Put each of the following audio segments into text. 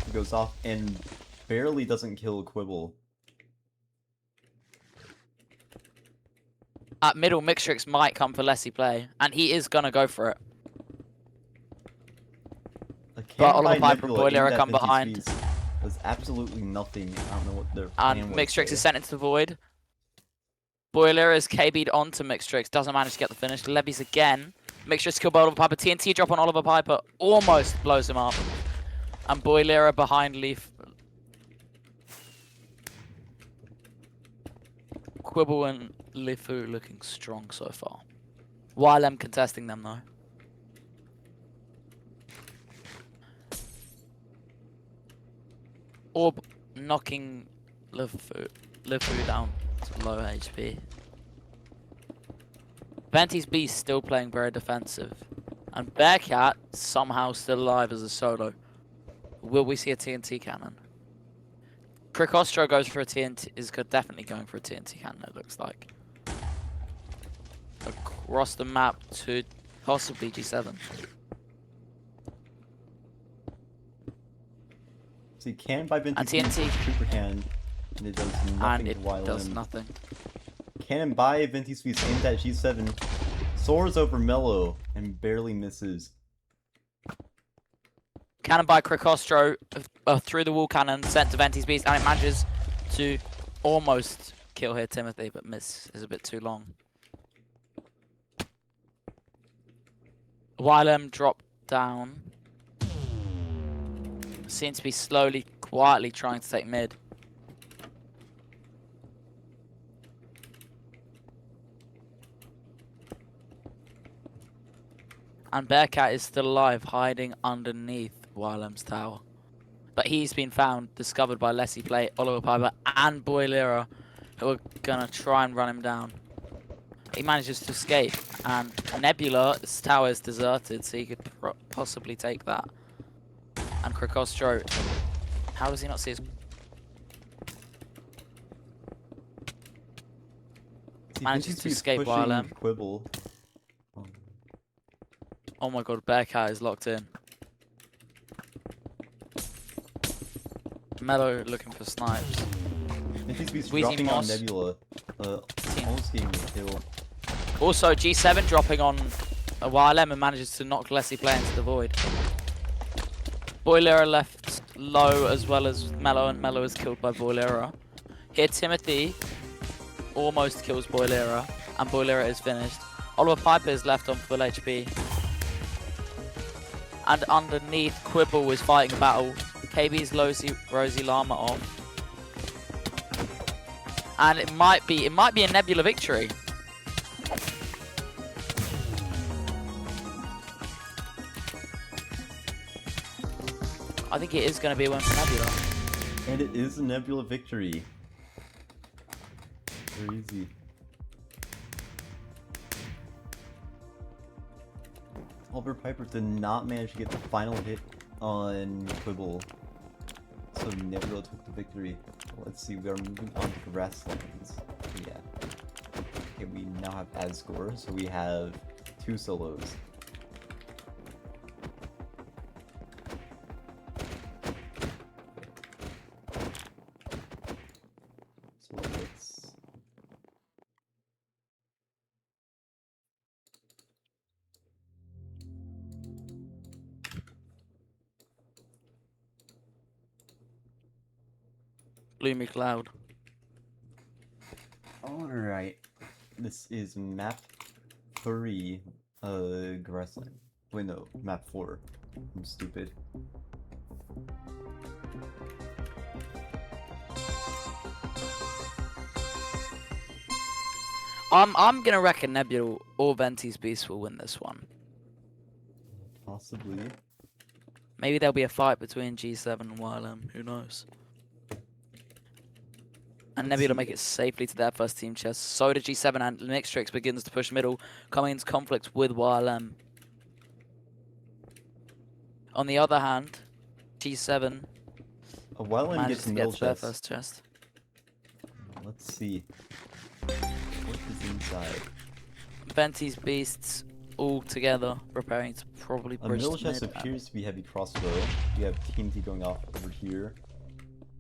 He goes off and barely doesn't kill Quibble. At middle, Mixtrix might come for Lessie play, and he is gonna go for it. But Oliver Piper and Boiler come behind. Does absolutely nothing. I don't know what their And Mixtrix is sent into the void. Boiler is KB'd onto Mixtrix, doesn't manage to get the finish. Levies again. Mixtrix kill by Oliver Piper. TNT drop on Oliver Piper, almost blows him up. And Boiler behind Leaf. Quibble and Lifu looking strong so far. YLM contesting them though. Orb knocking Lifu down to low HP. Venti's Beast still playing very defensive. And Bearcat somehow still alive as a solo. Will we see a TNT cannon? Cricostro goes for a TNT, is definitely going for a TNT cannon, it looks like. Across the map to possibly G7. See, cannon by Venti. And TNT. Super cannon. And it does nothing. And it does nothing. Cannon by Venti Sweets aimed at G7. Soars over Mellow and barely misses. Cannon by Cricostro through the wall cannon sent to Venti's Beast, and it manages to almost kill here Timothy, but miss is a bit too long. YLM drop down. Seems to be slowly, quietly trying to take mid. And Bearcat is still alive, hiding underneath YLM's tower. But he's been found, discovered by Lessie Play, Oliver Piper, and Boilera, who are gonna try and run him down. He manages to escape, and Nebula's tower is deserted, so he could possibly take that. And Cricostro, how does he not see his... Manages to escape YLM. Quibble. Oh my god, Bearcat is locked in. Mellow looking for snipes. Dropping on Nebula. Almost getting a kill. Also, G7 dropping on a YLM and manages to knock Lessie Play into the void. Boilera left low as well as Mellow, and Mellow is killed by Boilera. Here Timothy almost kills Boilera, and Boilera is finished. Oliver Piper is left on full HP. And underneath, Quibble is fighting a battle. KB's Rosie Llama off. And it might be a Nebula victory. I think it is going to be a win for Nebula. And it is a Nebula victory. Very easy. Oliver Piper did not manage to get the final hit on Quibble, so Nebula took the victory. Let's see, we are moving on to Grasslands. Yeah. Okay, we now have ad score, so we have 2 solos. So let's... Gloomy Cloud. Alright. This is map 3, Grassland. Wait, no, map 4. I'm stupid. I'm gonna reckon Nebula or Venti's Beast will win this one. Possibly. Maybe there'll be a fight between G7 and YLM, who knows? And Nebula make it safely to their first team chest. So did G7, and Mixtrix begins to push middle, coming into conflict with YLM. On the other hand, G7 YLM gets middle to their first chest. Let's see. What is inside? Venti's Beasts all together, preparing to probably A bridge middle to chest mid. appears to be heavy crossbow. We have TNT going off over here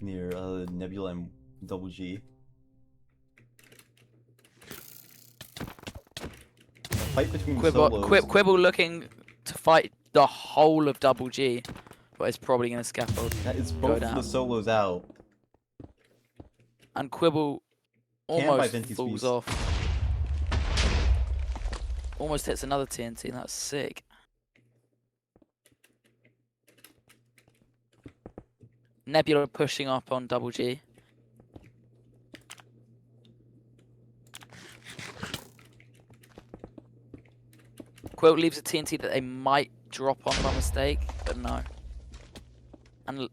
near Nebula and Double G. A fight between solos. Quibble looking to fight the whole of Double G, but it's probably going to scaffold. That is go both of down. the solos out. And Quibble Canned by almost Venti's falls Beast. off. Almost hits another TNT. That's sick. Nebula pushing up on Double G. Quilt leaves a TNT that they might drop on by mistake, but no. And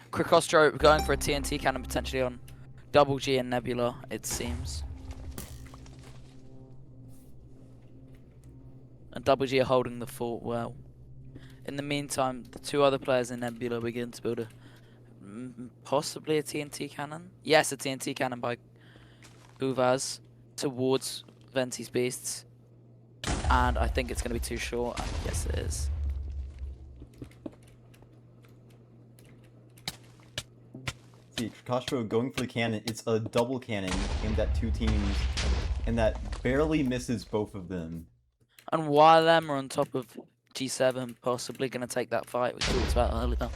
Krikostro going for a TNT cannon potentially on Double G and Nebula, it seems. And Double G are holding the fort well. In the meantime, the two other players in Nebula begin to build a possibly a TNT cannon. Yes, a TNT cannon by Uvaz towards Venti's Beasts. And I think it's going to be too short. And yes, it is. See, Kashro going for the cannon. It's a double cannon aimed at two teams, and that barely misses both of them. And YLM are on top of G7, possibly going to take that fight we talked about earlier.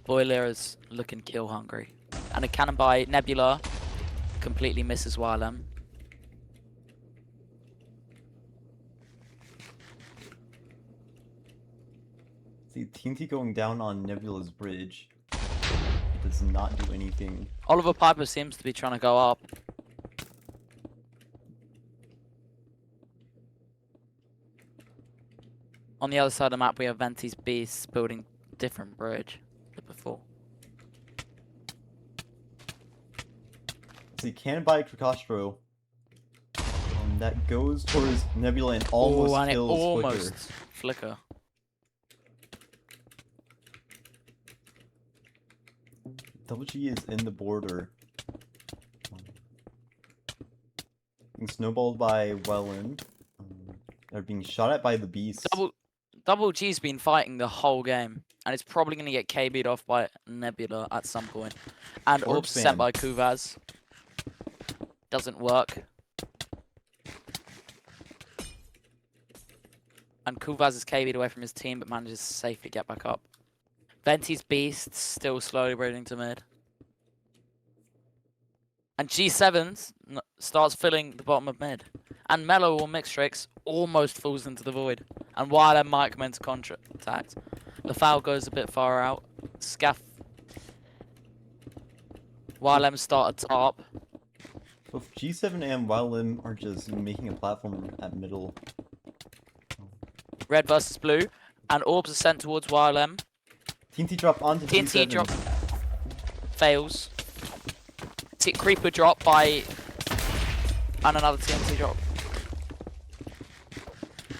Boiler is looking kill hungry. And a cannon by Nebula completely misses YLM. See, TNT going down on Nebula's bridge. It does not do anything. Oliver Piper seems to be trying to go up. On the other side of the map, we have Venti's Beasts building different bridge than before. See, cannon by Krakostro. That goes towards Nebula and almost and kills it almost Flicker. Double G is in the border. Being snowballed by Wellen. They're being shot at by the beast. Double G's been fighting the whole game, and it's probably going to get KB'd off by Nebula at some point. And Orbs sent by Kuvaz. Doesn't work. And Kuvaz is KB'd away from his team, but manages to safely get back up. Venti's Beast still slowly bridging to mid. And G7 starts filling the bottom of mid. And Mellow or Mixtrix almost falls into the void. And YLM might come into contact. The foul goes a bit far out. Scaff. YLM start at top. Both G7 and YLM are just making a platform at middle. Red versus blue. And Orbs are sent towards YLM. TNT drop onto TNT G7. drop. Fails. Creeper drop by... And another TNT drop.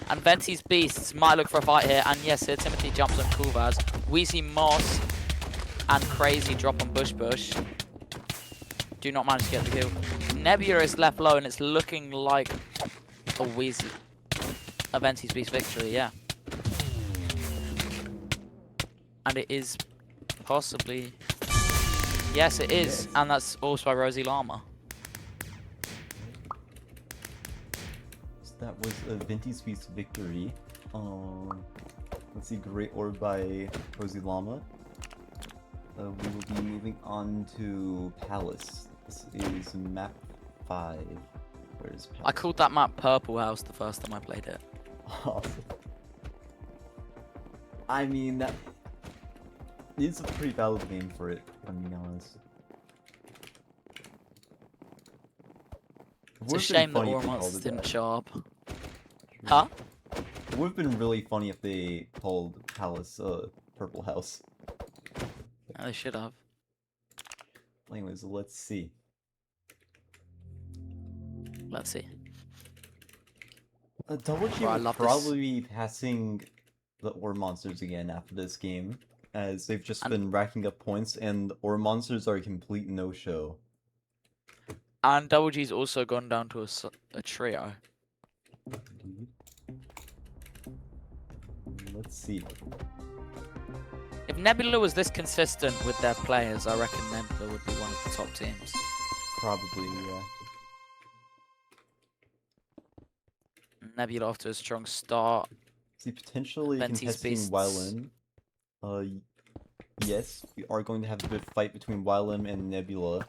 And Venti's Beasts might look for a fight here. And yes, here Timothy jumps on Kuvaz. Wheezy Moss and Crazy drop on Bush. Do not manage to get the kill. Nebula is left low and it's looking like a Wheezy. A Venti's Beast victory, yeah. And it is possibly... Yes, it is. Yes. And that's also by Rosie Llama. So that was a Venti's Beast victory. Let's see, Great Orb by Rosie Llama. We will be moving on to Palace. This is map 5. Where is Palace? I called that map Purple House the first time I played it. Awesome. I mean, that is a pretty valid name for it, if I'm being honest. It's a shame that War Monsters didn't show up. Huh? It would have been really funny if they called Palace Purple House. Yeah, they should have. Anyways, let's see. Let's see. Double G will probably be passing the Ore Monsters again after this game, as they've just been racking up points, and Ore Monsters are a complete no-show. And Double G's also gone down to a trio. Indeed. Let's see. If Nebula was this consistent with their players, I reckon Nebula would be one of the top teams. Probably, yeah. Nebula off to a strong start. See, potentially Venti's contesting Beasts. YLM. Yes, we are going to have a good fight between YLM and Nebula.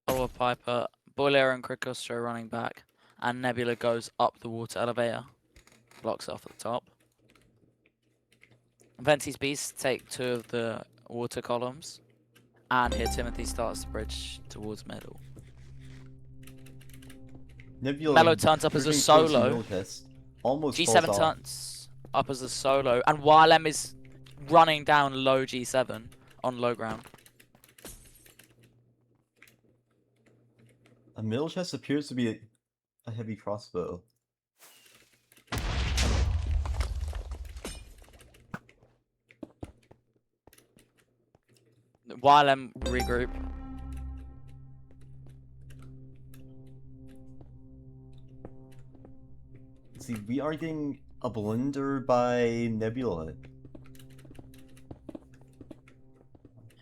Oliver Piper, Boiler and Krikostro running back. And Nebula goes up the water elevator. Blocks off at the top. Venti's Beasts take 2 of the water columns. And here Timothy starts the bridge towards middle. Nebula Mello turns up as a moving towards the solo. middle chest, almost G7 falls off. turns up as a solo. And YLM is running down low G7 on low ground. A middle chest appears to be a heavy crossbow. YLM regroup. See, we are getting a blender by Nebula.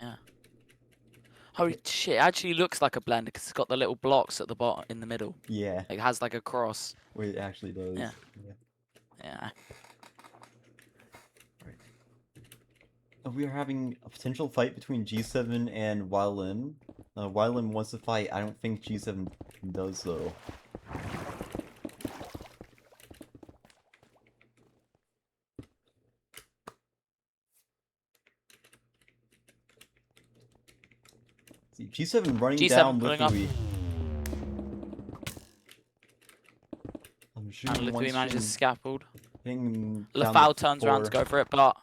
Yeah. Holy shit, it actually looks like a blender because it's got the little blocks at the bottom in the middle. Yeah, It has like a cross. where it actually does. Yeah. Yeah. We are having a potential fight between G7 and YLM. YLM wants to fight. I don't think G7 does, though. See, G7 running G7 down pulling up. Lithui. I'm sure And Lithui manages scaffold. Lafau turns around to go for it, but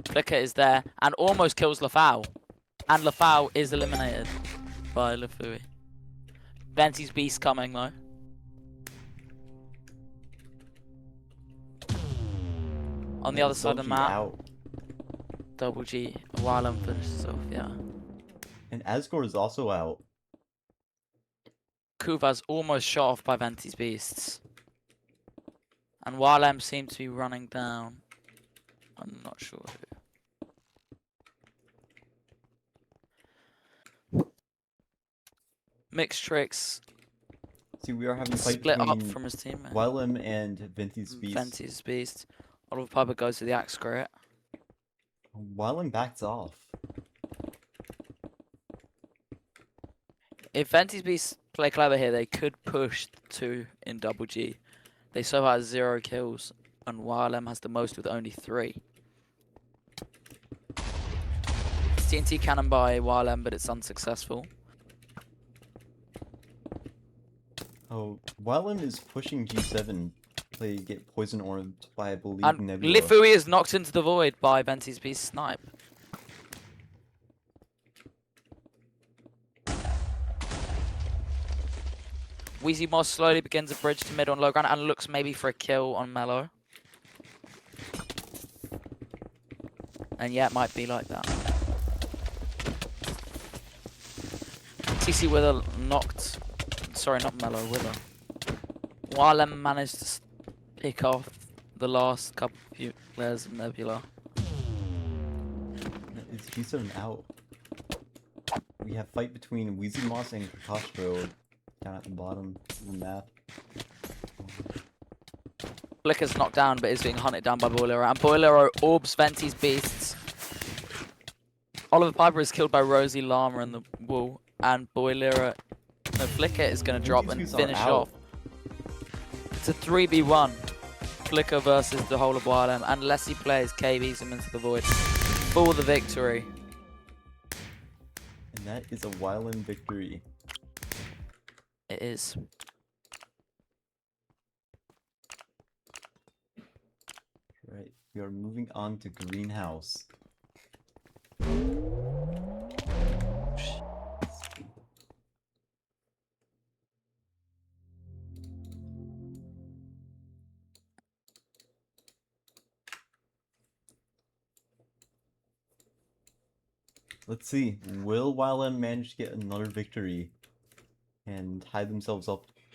Flicker is there and almost kills Lafau. And Lafau is eliminated by Lithui. Venti's Beast coming though. On the other side of the map, Out. Double G, YLM finishes off, yeah. And Asgore is also out. Kuva's almost shot off by Venti's Beasts. And YLM seem to be running down. I'm not sure who. Mixed Tricks See, we are having a fight split up between from his teammate. YLM and Venti's Beast. Venti's Beast. Oliver Piper goes to the axe crit. YLM backs off. If Venti's Beast play clever here, they could push 2 in Double G. They so far have 0 kills, and YLM has the most with only 3. TNT cannon by YLM, but it's unsuccessful. Oh, YLM is pushing G7 to get poison orbed by, I believe, And Nebula. Lithui is knocked into the void by Venti's Beast snipe. Wheezy Moss slowly begins a bridge to mid on low ground and looks maybe for a kill on Mello. And yeah, it might be like that. TC Wither knocked. Sorry, not Mello, Wither. YLM managed to pick off the last couple few players of Nebula. Is G7 out? We have fight between Wheezy Moss and Kakastro down at the bottom of the map. Flicker's knocked down but is being hunted down by Boilero. And Boilero orbs Venti's Beasts. Oliver Piper is killed by Rosie Llama in the wall. And Boilero... No, Flicker is going to drop and Beasts are finish out. off. It's a 3v1. Flicker versus the whole of YLM. And Lessie plays KBs him into the void for the victory. And that is a YLM victory. It is. Right, we are moving on to Greenhouse. Let's see. Will YLM manage to get another victory and tie themselves up